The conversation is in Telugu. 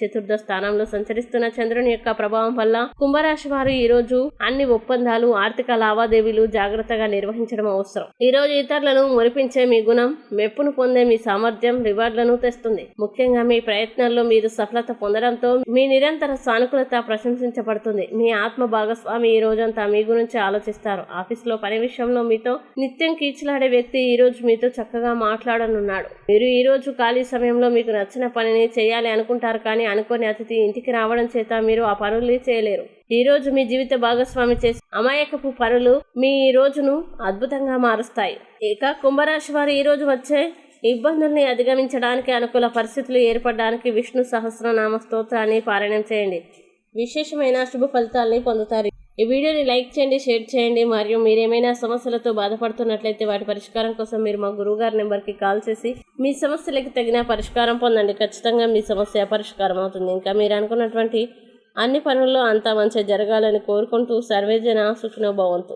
చతుర్థ స్థానంలో సంచరిస్తున్న చంద్రుని యొక్క ప్రభావం వల్ల కుంభరాశి వారు ఈ రోజు అన్ని ఒప్పందాలు, ఆర్థిక లావాదేవీలు జాగ్రత్తగా నిర్వహించడం అవసరం. ఈ రోజు ఇతరులను మురిపించే మీ గుణం, మెప్పును పొందే మీ సామర్థ్యం రివార్డులను తెస్తుంది. ముఖ్యంగా మీ ప్రయత్నాల్లో మీరు సఫలత పొందడంతో మీ నిరంతర సానుకూలత ప్రశంసించబడుతుంది. మీ ఆత్మ భాగస్వామి ఈ రోజంతా మీ గురించి ఆలోచిస్తారు. ఆఫీసులో పని విషయంలో మీతో నిత్యం కీచులాడే వ్యక్తి ఈ రోజు మీతో చక్కగా మాట్లాడనున్నాడు. మీరు ఈ రోజు ఖాళీ సమయంలో మీకు నచ్చిన పనిని చేయాలి అనుకుంటారు, కానీ అనుకోని అతిథి ఇంటికి రావడం చేత మీరు ఆ పనులు చేయలేరు. ఈ రోజు మీ జీవిత భాగస్వామి చేసే అమాయకపు పనులు మీ ఈ రోజును అద్భుతంగా మారుస్తాయి. ఇక కుంభరాశి వారు ఈ రోజు వచ్చే ఇబ్బందుల్ని అధిగమించడానికి, అనుకూల పరిస్థితులు ఏర్పడడానికి విష్ణు సహస్రనామ స్తోత్రాన్ని పారాయణం చేయండి. విశేషమైన శుభ ఫలితాలని పొందుతారు. ఈ వీడియోని లైక్ చేయండి, షేర్ చేయండి. మరియు మీరేమైనా సమస్యలతో బాధపడుతున్నట్లయితే వాటి పరిష్కారం కోసం మీరు మా గురువుగారి నెంబర్కి కాల్ చేసి మీ సమస్యలకి తగిన పరిష్కారం పొందండి. ఖచ్చితంగా మీ సమస్య పరిష్కారం అవుతుంది. ఇంకా మీరు అనుకున్నటువంటి అన్ని పనుల్లో అంతా మంచిగా జరగాలని కోరుకుంటూ సర్వేజన సుఖినో భవంతు.